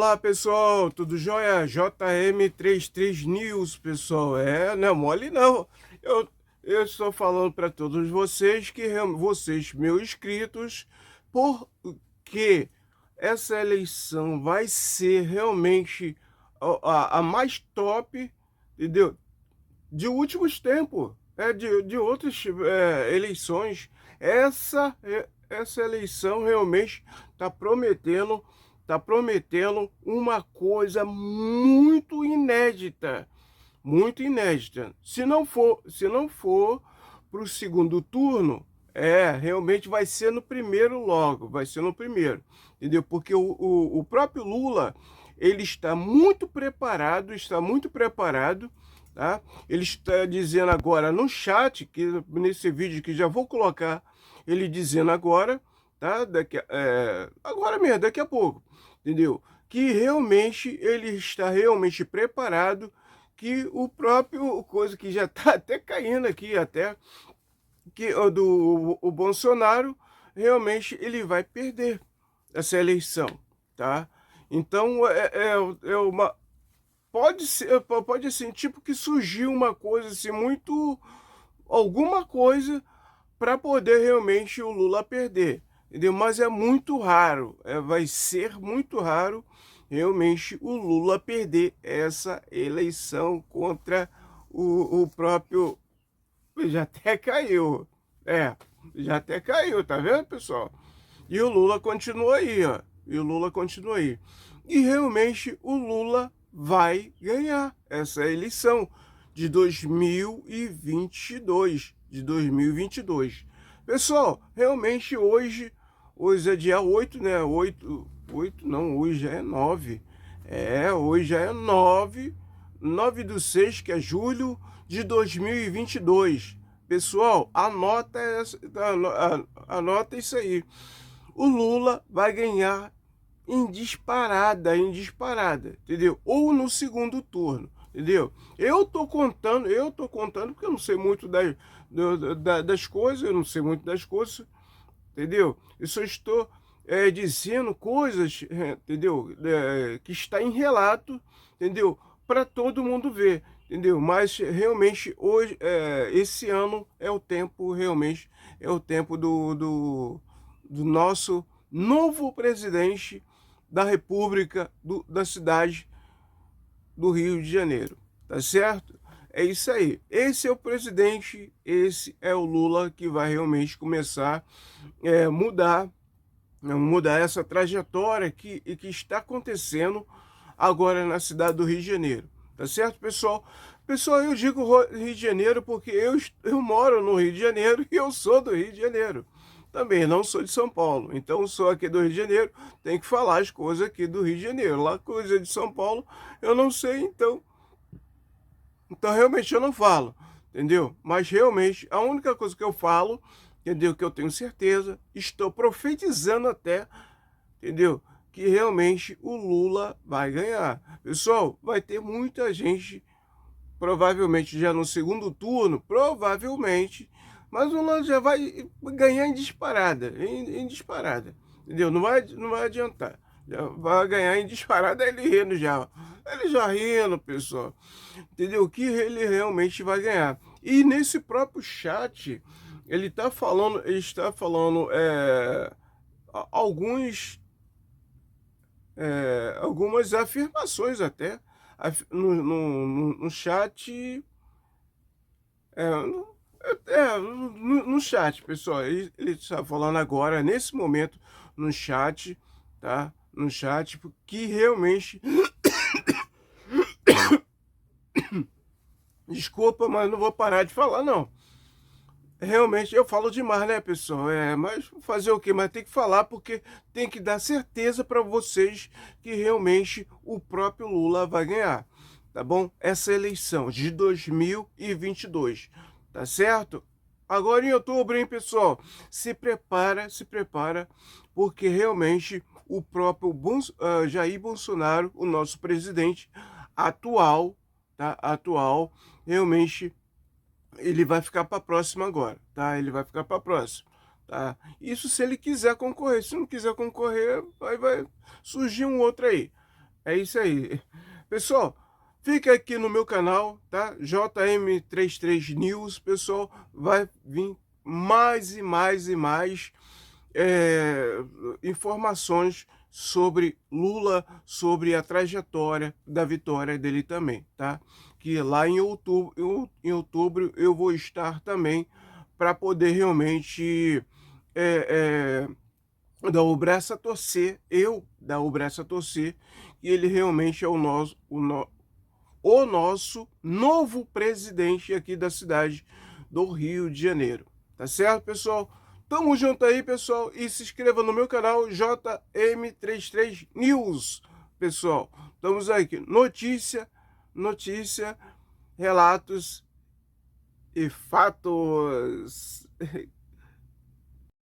Olá pessoal, tudo jóia? JM33 News, pessoal. Não é mole não. Eu estou falando para todos vocês vocês, meus inscritos, porque essa eleição vai ser realmente a mais top, entendeu? De últimos tempos, de outras eleições. Essa eleição realmente está prometendo uma coisa muito inédita. Se não for para o segundo turno, realmente vai ser no primeiro logo, vai ser no primeiro, entendeu? Porque o próprio Lula, ele está muito preparado, tá? Ele está dizendo agora no chat, que nesse vídeo que já vou colocar, ele dizendo agora, tá? Agora mesmo, daqui a pouco, entendeu? Que realmente ele está realmente preparado, que o próprio coisa que já está até caindo aqui, até que o Bolsonaro realmente ele vai perder essa eleição, tá? Então é uma pode assim, tipo que surgiu uma coisa assim muito alguma coisa para poder realmente o Lula perder, entendeu? Mas é muito raro, vai ser muito raro realmente o Lula perder essa eleição contra o próprio. Já até caiu, já até caiu, tá vendo, pessoal? E o Lula continua aí, ó. E o Lula continua aí. E realmente o Lula vai ganhar essa eleição de 2022. De 2022. Pessoal, realmente hoje é dia 8, né? 8 não, hoje já é 9. Hoje já é 9 de 6, que é julho de 2022. Pessoal, anota isso aí. O Lula vai ganhar em disparada, entendeu? Ou no segundo turno, entendeu? Eu tô contando porque eu não sei muito das coisas, eu não sei muito das coisas, entendeu? Eu só estou dizendo coisas, entendeu? Que está em relato, entendeu? Para todo mundo ver, entendeu? Mas realmente hoje, esse ano é o tempo, realmente, é o tempo do nosso novo presidente da República da cidade do Rio de Janeiro, tá certo? É isso aí. Esse é o presidente, esse é o Lula que vai realmente começar a mudar essa trajetória que está acontecendo agora na cidade do Rio de Janeiro. Tá certo, pessoal? Pessoal, eu digo Rio de Janeiro porque eu moro no Rio de Janeiro e eu sou do Rio de Janeiro. Também não sou de São Paulo, então sou aqui do Rio de Janeiro, tenho que falar as coisas aqui do Rio de Janeiro. Lá, coisa de São Paulo, eu não sei, então realmente eu não falo, entendeu? Mas realmente a única coisa que eu falo, entendeu? Que eu tenho certeza, estou profetizando até, entendeu? Que realmente o Lula vai ganhar. Pessoal, vai ter muita gente, provavelmente já no segundo turno, provavelmente, mas o Lula já vai ganhar em disparada, entendeu? Não vai adiantar. Já vai ganhar em disparada ele rindo já. Ele já rindo, pessoal. Entendeu? Que ele realmente vai ganhar. E nesse próprio chat, ele está falando alguns algumas afirmações até no chat, no, no chat, pessoal. Ele está falando agora, nesse momento, no chat, tá? No chat, que realmente, desculpa, mas não vou parar de falar, não. Realmente eu falo demais, né, pessoal? Mas fazer o quê? Mas tem que falar porque tem que dar certeza para vocês que realmente o próprio Lula vai ganhar, tá bom? Essa eleição de 2022, tá certo? Agora em outubro, hein, pessoal? Se prepara, porque realmente o próprio Jair Bolsonaro, o nosso presidente atual, tá? Atual, realmente ele vai ficar para a próxima agora, tá? Ele vai ficar para a próxima, tá? Isso se ele quiser concorrer. Se não quiser concorrer, vai surgir um outro aí. É isso aí. Pessoal, fica aqui no meu canal, tá? JM33 News, pessoal, vai vir mais e mais e mais informações sobre Lula, sobre a trajetória da vitória dele também, tá? Que lá em outubro eu vou estar também para poder realmente dar o braço a torcer, dar o braço a torcer, e ele realmente é o nosso novo presidente aqui da cidade do Rio de Janeiro. Tá certo, pessoal? Tamo junto aí, pessoal, e se inscreva no meu canal JM33 News, pessoal. Estamos aqui, notícia, relatos e fatos.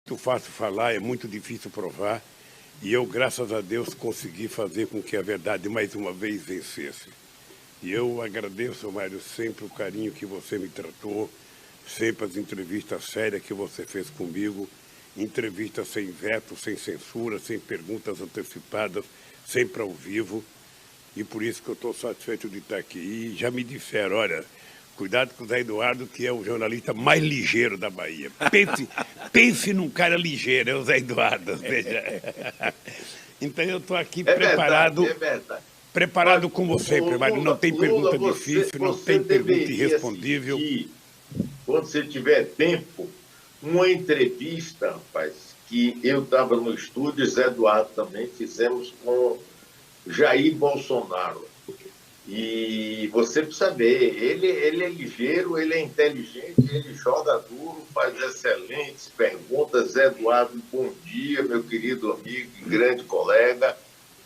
Muito fácil falar, é muito difícil provar, e eu, graças a Deus, consegui fazer com que a verdade mais uma vez vencesse. E eu agradeço, Mário, sempre o carinho que você me tratou, sempre as entrevistas sérias que você fez comigo, entrevistas sem veto, sem censura, sem perguntas antecipadas, sempre ao vivo, e por isso que eu estou satisfeito de estar aqui. E já me disseram, olha, cuidado com o Zé Eduardo, que é o jornalista mais ligeiro da Bahia. Pense num cara ligeiro, é o Zé Eduardo. Veja. Então eu estou aqui preparado. É verdade. Preparado como sempre, Mário. Não tem pergunta difícil, não tem pergunta irrespondível. Assistir, quando você tiver tempo, uma entrevista, rapaz, que eu estava no estúdio, Zé Eduardo também, fizemos com Jair Bolsonaro. E você precisa ver, ele é ligeiro, ele é inteligente, ele joga duro, faz excelentes perguntas. Zé Eduardo, bom dia, meu querido amigo e grande colega.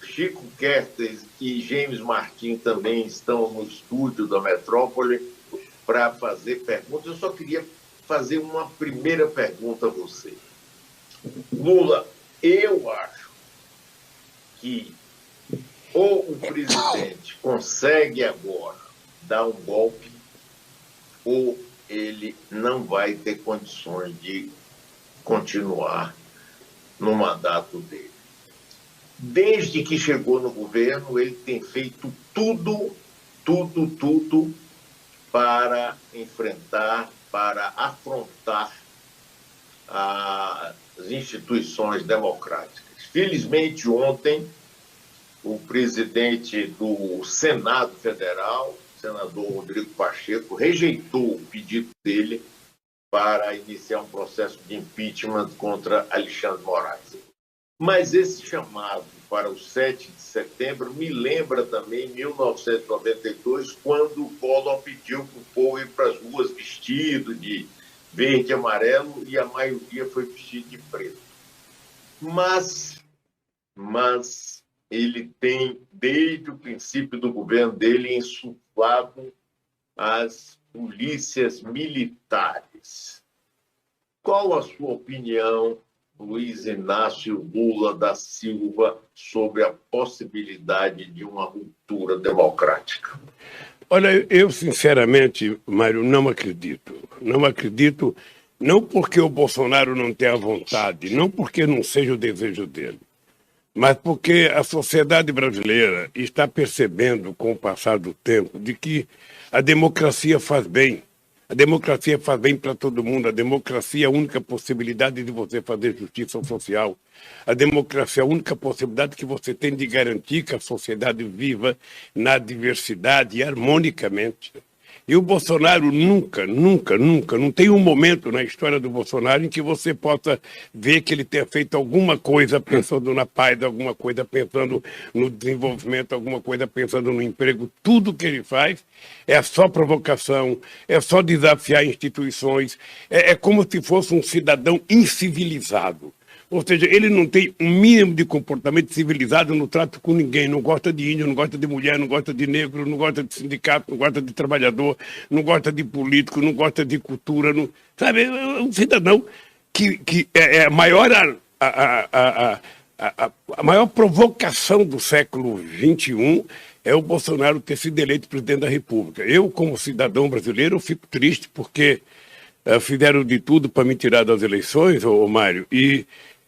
Chico Kertes e James Martins também estão no estúdio da Metrópole para fazer perguntas. Eu só queria fazer uma primeira pergunta a você. Lula, eu acho que ou o presidente consegue agora dar um golpe, ou ele não vai ter condições de continuar no mandato dele. Desde que chegou no governo, ele tem feito tudo para enfrentar, para afrontar as instituições democráticas. Felizmente, ontem, o presidente do Senado Federal, o senador Rodrigo Pacheco, rejeitou o pedido dele para iniciar um processo de impeachment contra Alexandre de Moraes. Mas esse chamado para o 7 de setembro me lembra também 1992, quando o Collor pediu para o povo ir para as ruas vestido de verde e amarelo e a maioria foi vestido de preto. Mas ele tem, desde o princípio do governo dele, insuflado as polícias militares. Qual a sua opinião, Luiz Inácio Lula da Silva, sobre a possibilidade de uma ruptura democrática? Olha, eu sinceramente, Mário, não acredito. Não acredito, não porque o Bolsonaro não tenha vontade, não porque não seja o desejo dele, mas porque a sociedade brasileira está percebendo, com o passar do tempo, de que a democracia faz bem. A democracia faz bem para todo mundo. A democracia é a única possibilidade de você fazer justiça social. A democracia é a única possibilidade que você tem de garantir que a sociedade viva na diversidade e harmonicamente. E o Bolsonaro nunca, não tem um momento na história do Bolsonaro em que você possa ver que ele tenha feito alguma coisa pensando na paz, alguma coisa pensando no desenvolvimento, alguma coisa pensando no emprego. Tudo que ele faz é só provocação, é só desafiar instituições, é como se fosse um cidadão incivilizado. Ou seja, ele não tem um mínimo de comportamento civilizado no trato com ninguém. Não gosta de índio, não gosta de mulher, não gosta de negro, não gosta de sindicato, não gosta de trabalhador, não gosta de político, não gosta de cultura. Não, sabe, é um cidadão que é a maior, a maior provocação do século XXI é o Bolsonaro ter sido eleito presidente da República. Eu, como cidadão brasileiro, fico triste porque fizeram de tudo para me tirar das eleições, Mário,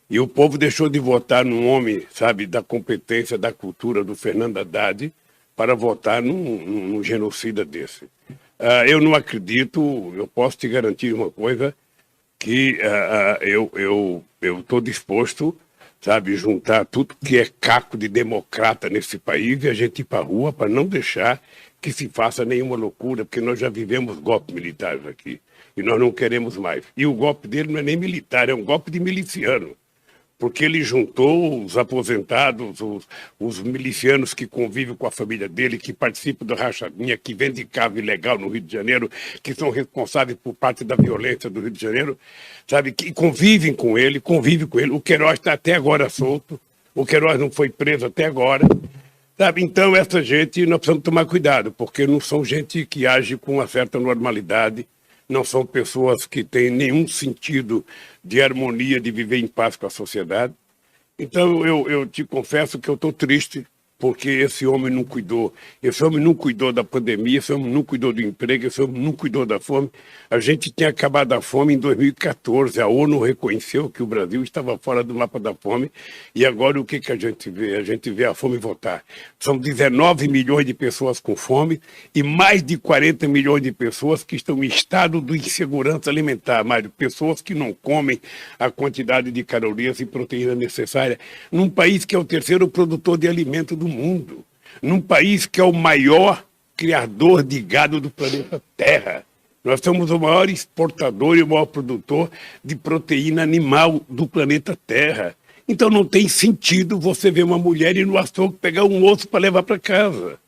E o povo deixou de votar num homem, sabe, da competência, da cultura do Fernando Haddad, para votar num genocida desse. Eu não acredito, eu posso te garantir uma coisa, que eu estou disposto, sabe, juntar tudo que é caco de democrata nesse país e a gente ir para a rua para não deixar que se faça nenhuma loucura, porque nós já vivemos golpes militares aqui e nós não queremos mais. E o golpe dele não é nem militar, é um golpe de miliciano, porque ele juntou os aposentados, os milicianos que convivem com a família dele, que participam da rachadinha, que vendem carro ilegal no Rio de Janeiro, que são responsáveis por parte da violência do Rio de Janeiro, sabe, que convivem com ele. O Queiroz está até agora solto, o Queiroz não foi preso até agora, sabe? Então essa gente nós precisamos tomar cuidado, porque não são gente que age com uma certa normalidade, não são pessoas que têm nenhum sentido de harmonia, de viver em paz com a sociedade. Então, eu te confesso que eu estou triste, porque esse homem não cuidou. Esse homem não cuidou da pandemia, esse homem não cuidou do emprego, esse homem não cuidou da fome. A gente tinha acabado a fome em 2014, a ONU reconheceu que o Brasil estava fora do mapa da fome, e agora o que a gente vê? A gente vê a fome voltar. São 19 milhões de pessoas com fome e mais de 40 milhões de pessoas que estão em estado de insegurança alimentar, Mário, pessoas que não comem a quantidade de calorias e proteínas necessárias, num país que é o terceiro produtor de alimento do mundo, num país que é o maior criador de gado do planeta Terra. Nós somos o maior exportador e o maior produtor de proteína animal do planeta Terra. Então não tem sentido você ver uma mulher ir no açougue pegar um osso para levar para casa.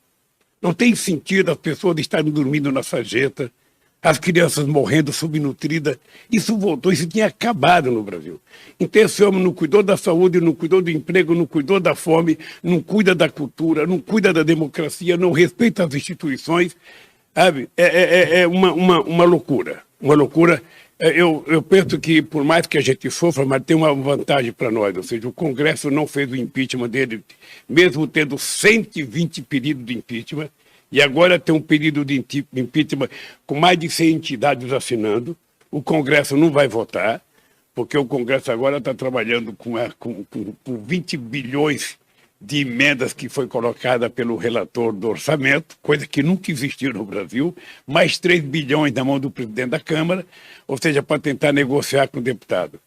Não tem sentido as pessoas estarem dormindo na sarjeta, as crianças morrendo subnutridas. Isso voltou, isso tinha acabado no Brasil. Então esse homem não cuidou da saúde, não cuidou do emprego, não cuidou da fome, não cuida da cultura, não cuida da democracia, não respeita as instituições. Sabe? É uma loucura. Uma loucura. Eu penso que, por mais que a gente sofra, mas tem uma vantagem para nós. Ou seja, o Congresso não fez o impeachment dele, mesmo tendo 120 pedidos de impeachment, e agora tem um pedido de impeachment com mais de 100 entidades assinando. O Congresso não vai votar, porque o Congresso agora está trabalhando com 20 bilhões de emendas que foi colocada pelo relator do orçamento, coisa que nunca existiu no Brasil, mais 3 bilhões na mão do presidente da Câmara, ou seja, para tentar negociar com o deputado.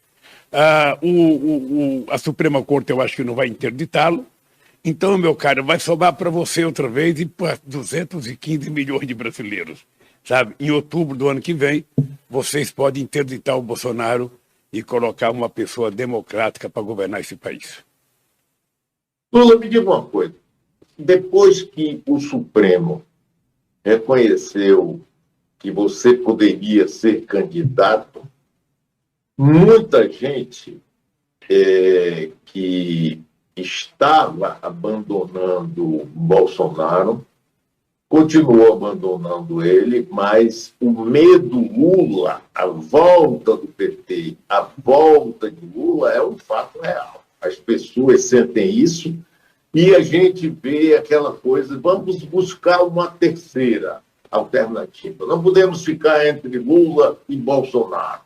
A Suprema Corte eu acho que não vai interditá-lo. Então, meu caro, vai sobrar para você outra vez e para 215 milhões de brasileiros. Sabe? Em outubro do ano que vem, vocês podem interditar o Bolsonaro e colocar uma pessoa democrática para governar esse país. Lula, me diga uma coisa. Depois que o Supremo reconheceu que você poderia ser candidato, muita gente que estava abandonando Bolsonaro continuou abandonando ele, mas o medo Lula, a volta do PT, a volta de Lula é um fato real. As pessoas sentem isso e a gente vê aquela coisa, vamos buscar uma terceira alternativa. Não podemos ficar entre Lula e Bolsonaro.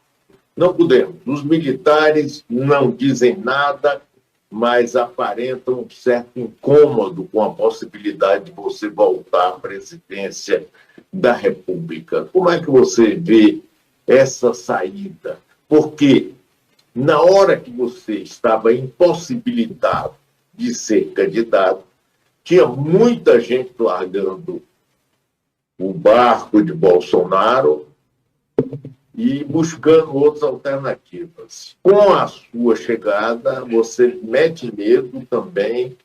Não podemos. Os militares não dizem nada, mas aparentam um certo incômodo com a possibilidade de você voltar à presidência da República. Como é que você vê essa saída? Porque na hora que você estava impossibilitado de ser candidato, tinha muita gente largando o barco de Bolsonaro e buscando outras alternativas. Com a sua chegada, você mete medo também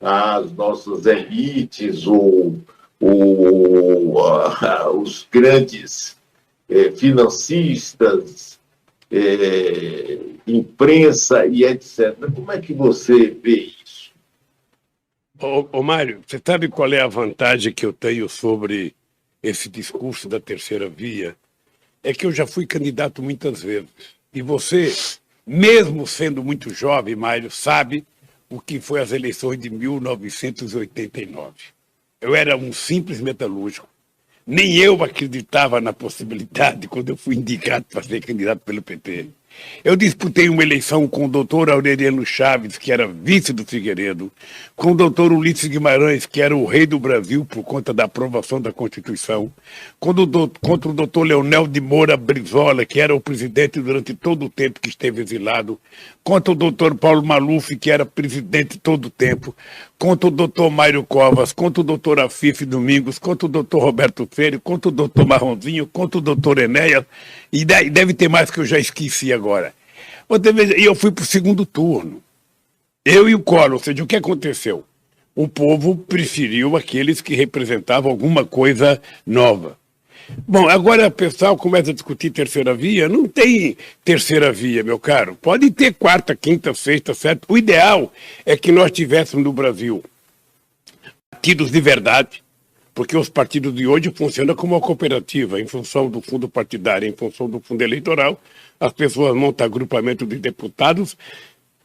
às nossas elites ou os grandes financistas, imprensa e etc. Como é que você vê isso? Ô Mário, você sabe qual é a vantagem que eu tenho sobre esse discurso da terceira via? É que eu já fui candidato muitas vezes. E você, mesmo sendo muito jovem, Mário, sabe o que foi as eleições de 1989. Eu era um simples metalúrgico. Nem eu acreditava na possibilidade quando eu fui indicado para ser candidato pelo PT. Eu disputei uma eleição com o doutor Aureliano Chaves, que era vice do Figueiredo, com o doutor Ulisses Guimarães, que era o rei do Brasil por conta da aprovação da Constituição, contra o doutor Leonel de Moura Brizola, que era o presidente durante todo o tempo que esteve exilado, contra o doutor Paulo Maluf, que era presidente todo o tempo, contra o doutor Mário Covas, contra o doutor Afif Domingos, contra o doutor Roberto Freire, contra o doutor Marronzinho, contra o doutor Enéas, e deve ter mais que eu já esqueci agora. E eu fui para o segundo turno. Eu e o Collor, ou seja, o que aconteceu? O povo preferiu aqueles que representavam alguma coisa nova. Bom, agora o pessoal começa a discutir terceira via. Não tem terceira via, meu caro. Pode ter quarta, quinta, sexta, certo? O ideal é que nós tivéssemos no Brasil partidos de verdade, porque os partidos de hoje funcionam como uma cooperativa, em função do fundo partidário, em função do fundo eleitoral. As pessoas montam agrupamento de deputados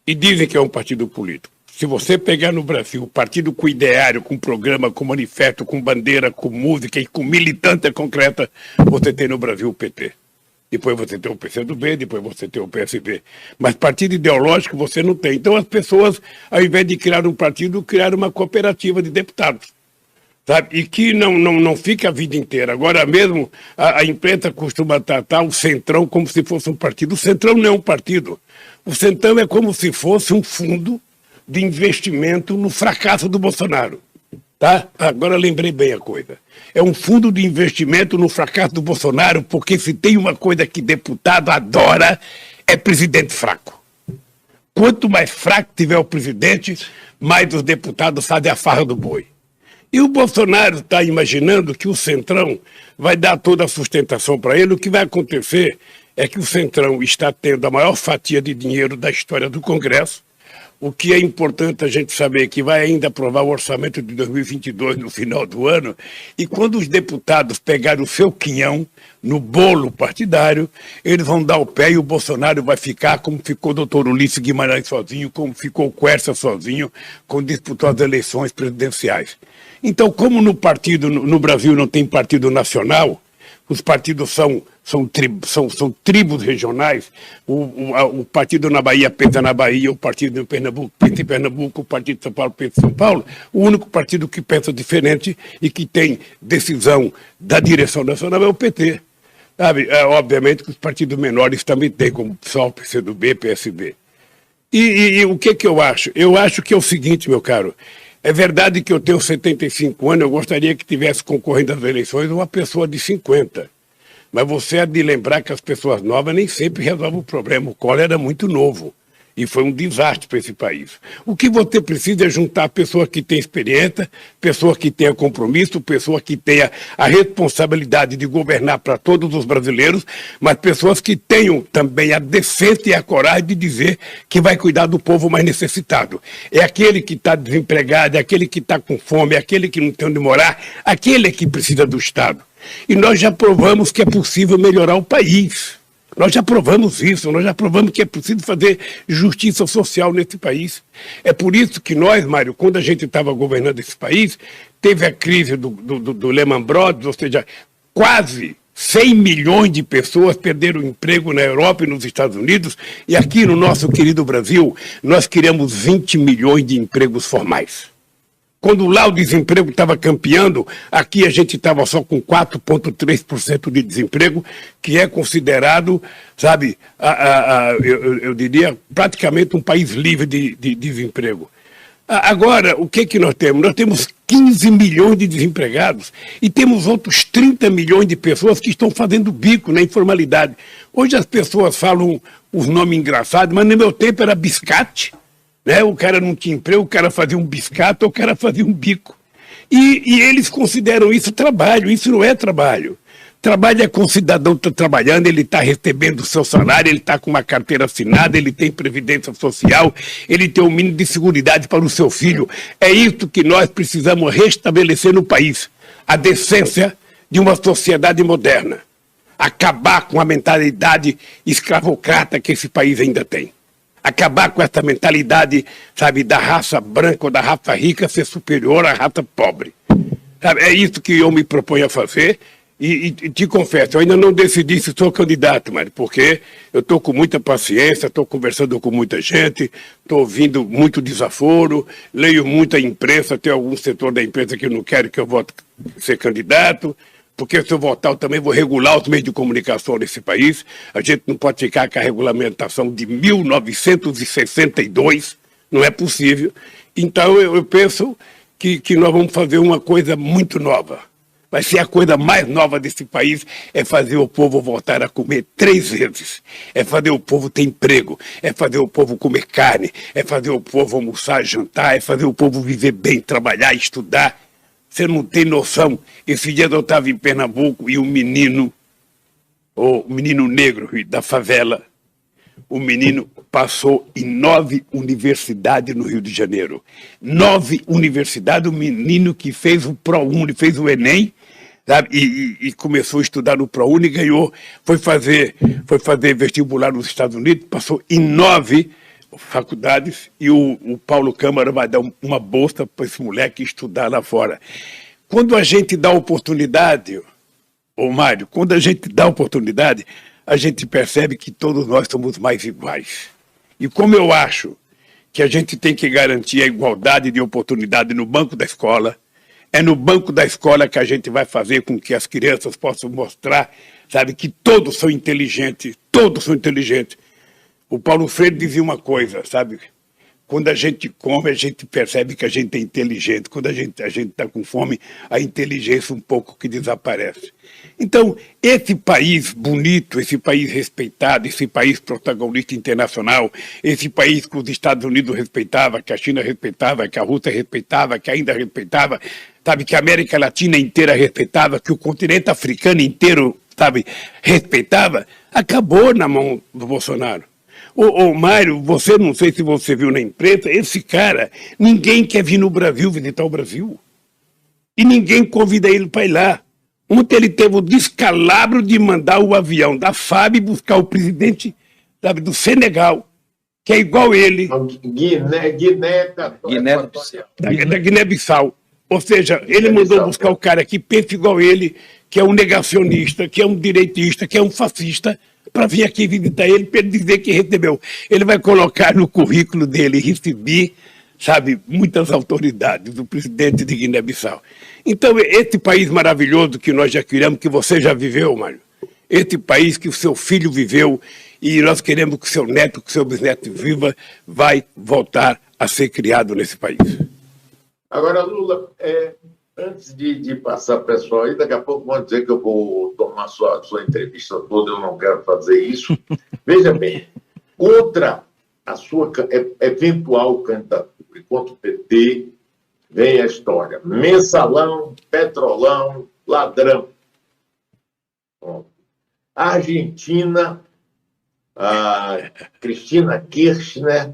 e dizem que é um partido político. Se você pegar no Brasil o partido com ideário, com programa, com manifesto, com bandeira, com música e com militância concreta, você tem no Brasil o PT. Depois você tem o PCdoB, depois você tem o PSB. Mas partido ideológico você não tem. Então as pessoas, ao invés de criar um partido, criaram uma cooperativa de deputados. Sabe? E que não fica a vida inteira. Agora mesmo a imprensa costuma tratar o Centrão como se fosse um partido. O Centrão não é um partido. O Centrão é como se fosse um fundo de investimento no fracasso do Bolsonaro. Tá? Agora lembrei bem a coisa. É um fundo de investimento no fracasso do Bolsonaro, porque se tem uma coisa que deputado adora, é presidente fraco. Quanto mais fraco tiver o presidente, mais os deputados fazem a farra do boi. E o Bolsonaro está imaginando que o Centrão vai dar toda a sustentação para ele. O que vai acontecer é que o Centrão está tendo a maior fatia de dinheiro da história do Congresso. O que é importante a gente saber que vai ainda aprovar o orçamento de 2022 no final do ano, e quando os deputados pegarem o seu quinhão no bolo partidário, eles vão dar o pé e o Bolsonaro vai ficar como ficou o doutor Ulisses Guimarães sozinho, como ficou o Quercia sozinho, quando disputou as eleições presidenciais. Então, como no Brasil não tem partido nacional, os partidos são tribos regionais. O partido na Bahia pensa na Bahia, o partido em Pernambuco pensa em Pernambuco, o partido de São Paulo pensa em São Paulo. O único partido que pensa diferente e que tem decisão da direção nacional é o PT. Sabe? Obviamente que os partidos menores também têm, como o PSOL, PCdoB, PSB. E o que eu acho? Eu acho que é o seguinte, meu caro. É verdade que eu tenho 75 anos, eu gostaria que tivesse concorrendo às eleições uma pessoa de 50. Mas você é de lembrar que as pessoas novas nem sempre resolvem o problema. O Collor era muito novo e foi um desastre para esse país. O que você precisa é juntar pessoas que têm experiência, pessoas que tenham compromisso, pessoas que tenham a responsabilidade de governar para todos os brasileiros, mas pessoas que tenham também a decência e a coragem de dizer que vai cuidar do povo mais necessitado. É aquele que está desempregado, é aquele que está com fome, é aquele que não tem onde morar, aquele que precisa do Estado. E nós já provamos que é possível melhorar o país. Nós já provamos isso, nós já provamos que é possível fazer justiça social nesse país. É por isso que nós, Mário, quando a gente estava governando esse país, teve a crise do Lehman Brothers, ou seja, quase 100 milhões de pessoas perderam o emprego na Europa e nos Estados Unidos, e aqui no nosso querido Brasil, nós criamos 20 milhões de empregos formais. Quando lá o desemprego estava campeando, aqui a gente estava só com 4,3% de desemprego, que é considerado, sabe, eu diria, praticamente um país livre de desemprego. Agora, o que nós temos? Nós temos 15 milhões de desempregados e temos outros 30 milhões de pessoas que estão fazendo bico na informalidade. Hoje as pessoas falam os nomes engraçados, mas no meu tempo era biscate. Né? O cara não tinha emprego, o cara fazia um biscato, o cara fazia um bico. E eles consideram isso trabalho, isso não é trabalho. Trabalho é quando o cidadão está trabalhando, ele está recebendo o seu salário, ele está com uma carteira assinada, ele tem previdência social, ele tem um mínimo de seguridade para o seu filho. É isso que nós precisamos restabelecer no país. A decência de uma sociedade moderna. Acabar com a mentalidade escravocrata que esse país ainda tem. Acabar com essa mentalidade, sabe, da raça branca ou da raça rica ser superior à raça pobre. Sabe, é isso que eu me proponho a fazer. E te confesso, eu ainda não decidi se sou candidato, Mário, porque eu estou com muita paciência, estou conversando com muita gente, estou ouvindo muito desaforo, leio muita imprensa, tem algum setor da imprensa que não quer que eu vote ser candidato, porque se eu votar eu também vou regular os meios de comunicação nesse país. A gente não pode ficar com a regulamentação de 1962, não é possível. Então eu penso que nós vamos fazer uma coisa muito nova. Vai ser a coisa mais nova desse país, é fazer o povo voltar a comer 3 vezes. É fazer o povo ter emprego, é fazer o povo comer carne, é fazer o povo almoçar, jantar, é fazer o povo viver bem, trabalhar, estudar. Você não tem noção. Esse dia eu estava em Pernambuco e o menino negro da favela, o menino passou em 9 universidades no Rio de Janeiro. 9 universidades, o menino que fez o ProUni, fez o Enem, sabe? E começou a estudar no ProUni, ganhou, foi fazer vestibular nos Estados Unidos, passou em 9 faculdades e o Paulo Câmara vai dar uma bolsa para esse moleque estudar lá fora. Quando a gente dá oportunidade, Mário, quando a gente dá oportunidade, a gente percebe que todos nós somos mais iguais. E como eu acho que a gente tem que garantir a igualdade de oportunidade no banco da escola, é no banco da escola que a gente vai fazer com que as crianças possam mostrar, sabe, que todos são inteligentes, todos são inteligentes. O Paulo Freire dizia uma coisa, sabe, quando a gente come, a gente percebe que a gente é inteligente. Quando a gente está com fome, a inteligência um pouco que desaparece. Então, esse país bonito, esse país respeitado, esse país protagonista internacional, esse país que os Estados Unidos respeitavam, que a China respeitava, que a Rússia respeitava, que ainda respeitava, sabe, que a América Latina inteira respeitava, que o continente africano inteiro, sabe, respeitava, acabou na mão do Bolsonaro. Mário, você, não sei se você viu na imprensa, esse cara, ninguém quer vir no Brasil visitar o Brasil. E ninguém convida ele para ir lá. Ontem ele teve o descalabro de mandar o avião da FAB buscar o presidente, sabe, do Senegal, que é igual ele. Guiné-Bissau. Da Guiné-Bissau. Ou seja, ele mandou buscar o cara que pensa igual ele, que é um negacionista, que é um direitista, que é um fascista, para vir aqui visitar ele, para ele dizer que recebeu. Ele vai colocar no currículo dele, recebi, sabe, muitas autoridades, o presidente de Guiné-Bissau. Então, esse país maravilhoso que nós já criamos, que você já viveu, Mário, esse país que o seu filho viveu, e nós queremos que o seu neto, que o seu bisneto viva, vai voltar a ser criado nesse país. Agora, Lula, antes de passar para o pessoal aí, daqui a pouco vão dizer que eu vou tomar sua entrevista toda, eu não quero fazer isso. Veja bem, contra a sua eventual candidatura, contra o PT, vem a história. Mensalão, petrolão, ladrão. Bom, a Argentina, a Cristina Kirchner,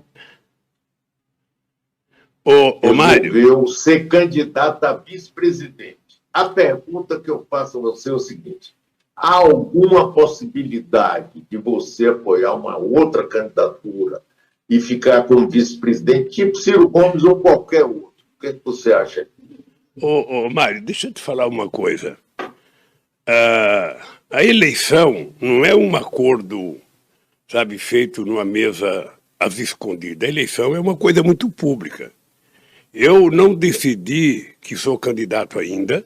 Mário, ser candidata a vice-presidente. A pergunta que eu faço a você é o seguinte: há alguma possibilidade de você apoiar uma outra candidatura e ficar como vice-presidente, tipo Ciro Gomes ou qualquer outro? O que você acha? Mário, deixa eu te falar uma coisa. A eleição não é um acordo, sabe, feito numa mesa às escondidas. A eleição é uma coisa muito pública. Eu não decidi que sou candidato ainda,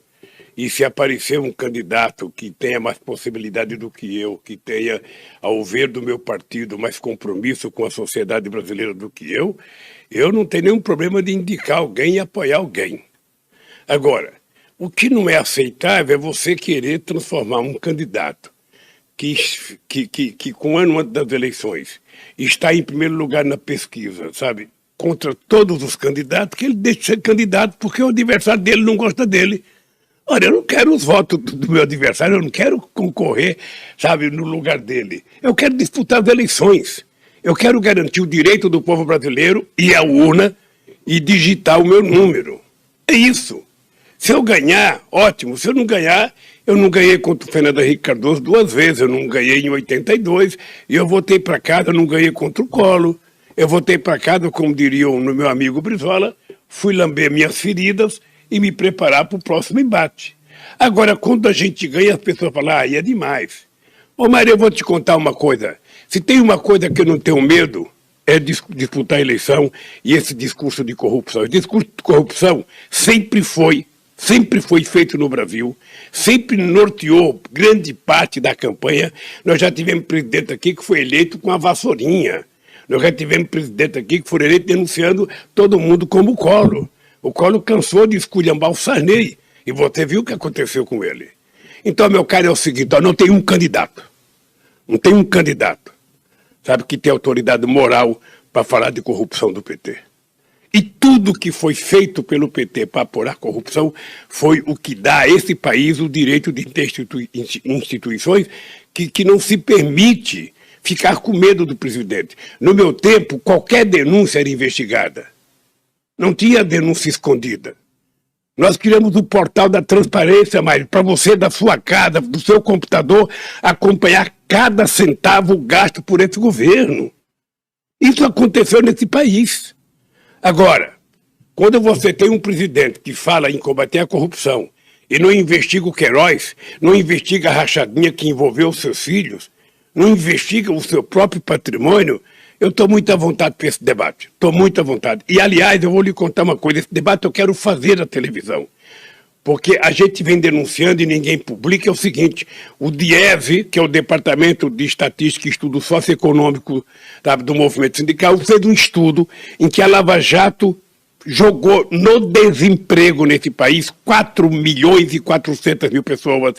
e se aparecer um candidato que tenha mais possibilidade do que eu, que tenha, ao ver do meu partido, mais compromisso com a sociedade brasileira do que eu não tenho nenhum problema de indicar alguém e apoiar alguém. Agora, o que não é aceitável é você querer transformar um candidato que com um ano antes das eleições está em primeiro lugar na pesquisa, sabe, contra todos os candidatos, que ele deixe de ser candidato porque o adversário dele não gosta dele. Olha, eu não quero os votos do meu adversário, eu não quero concorrer, sabe, no lugar dele. Eu quero disputar as eleições. Eu quero garantir o direito do povo brasileiro ir à urna e digitar o meu número. É isso. Se eu ganhar, ótimo. Se eu não ganhar, eu não ganhei contra o Fernando Henrique Cardoso 2 vezes. Eu não ganhei em 82 e eu voltei para casa, eu não ganhei contra o Collor. Eu voltei para casa, como diria o meu amigo Brizola, fui lamber minhas feridas e me preparar para o próximo embate. Agora, quando a gente ganha, as pessoas falam, é demais. Ô, Mário, eu vou te contar uma coisa. Se tem uma coisa que eu não tenho medo, é disputar a eleição e esse discurso de corrupção. O discurso de corrupção sempre foi feito no Brasil, sempre norteou grande parte da campanha. Nós já tivemos presidente aqui que foi eleito com a vassourinha. Nós já tivemos presidente aqui que foi eleito denunciando todo mundo como o Collor. O Collor cansou de esculhambar o Sarney e você viu o que aconteceu com ele. Então, meu caro, é o seguinte, não tem um candidato. Não tem um candidato, sabe, que tem autoridade moral para falar de corrupção do PT. E tudo que foi feito pelo PT para apurar a corrupção foi o que dá a esse país o direito de ter instituições que não se permite ficar com medo do presidente. No meu tempo, qualquer denúncia era investigada. Não tinha denúncia escondida. Nós criamos o portal da transparência, Mário, para você, da sua casa, do seu computador, acompanhar cada centavo gasto por esse governo. Isso aconteceu nesse país. Agora, quando você tem um presidente que fala em combater a corrupção e não investiga o Queiroz, não investiga a rachadinha que envolveu os seus filhos, não investiga o seu próprio patrimônio, eu estou muito à vontade para esse debate. Estou muito à vontade. E, aliás, eu vou lhe contar uma coisa. Esse debate eu quero fazer na televisão. Porque a gente vem denunciando e ninguém publica. É o seguinte, o DIESE, que é o Departamento de Estatística e Estudo Socioeconômico, sabe, do movimento sindical, fez um estudo em que a Lava Jato jogou no desemprego nesse país 4.400.000 pessoas.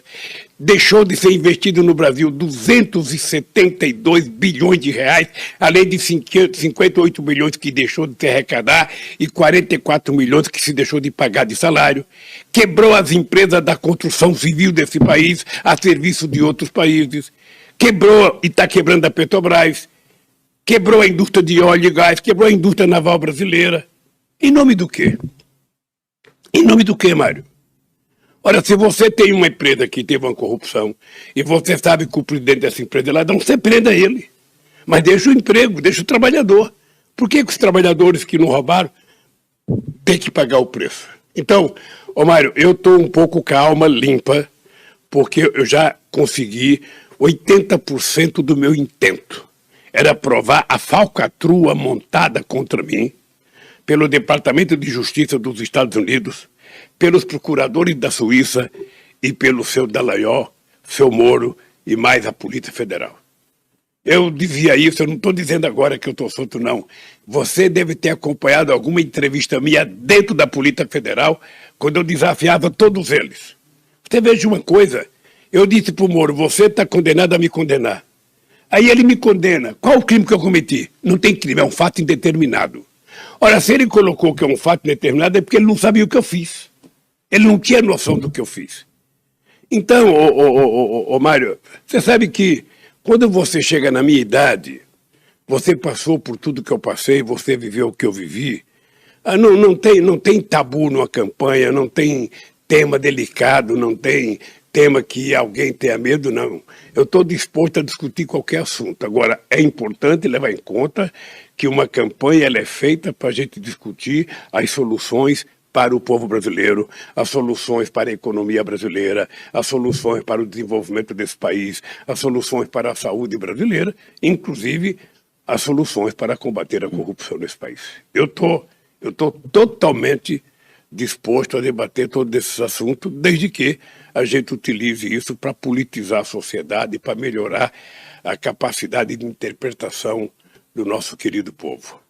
Deixou de ser investido no Brasil 272 bilhões de reais, além de 58 bilhões que deixou de se arrecadar e 44 milhões que se deixou de pagar de salário. Quebrou as empresas da construção civil desse país a serviço de outros países. Quebrou e está quebrando a Petrobras. Quebrou a indústria de óleo e gás, quebrou a indústria naval brasileira. Em nome do quê? Em nome do quê, Mário? Ora, se você tem uma empresa que teve uma corrupção e você sabe que o presidente dessa empresa é ladrão, você prenda ele. Mas deixa o emprego, deixa o trabalhador. Por que os trabalhadores que não roubaram têm que pagar o preço? Então, Mário, eu estou um pouco com a alma limpa, porque eu já consegui 80% do meu intento. Era provar a falcatrua montada contra mim pelo Departamento de Justiça dos Estados Unidos, pelos procuradores da Suíça e pelo seu Dallagnol, seu Moro e mais a Polícia Federal. Eu dizia isso, eu não estou dizendo agora que eu estou solto, não. Você deve ter acompanhado alguma entrevista minha dentro da Polícia Federal, quando eu desafiava todos eles. Você veja uma coisa, eu disse para o Moro, você está condenado a me condenar. Aí ele me condena. Qual o crime que eu cometi? Não tem crime, é um fato indeterminado. Ora, se ele colocou que é um fato indeterminado, é porque ele não sabia o que eu fiz. Ele não tinha noção do que eu fiz. Então, Mário, você sabe que quando você chega na minha idade, você passou por tudo que eu passei, você viveu o que eu vivi, não tem tabu numa campanha, não tem tema delicado, não tem tema que alguém tenha medo, não. Eu estou disposto a discutir qualquer assunto. Agora, é importante levar em conta que uma campanha ela é feita para a gente discutir as soluções para o povo brasileiro, as soluções para a economia brasileira, as soluções para o desenvolvimento desse país, as soluções para a saúde brasileira, inclusive as soluções para combater a corrupção nesse país. Eu estou totalmente disposto a debater todos esses assuntos, desde que a gente utilize isso para politizar a sociedade, para melhorar a capacidade de interpretação do nosso querido povo.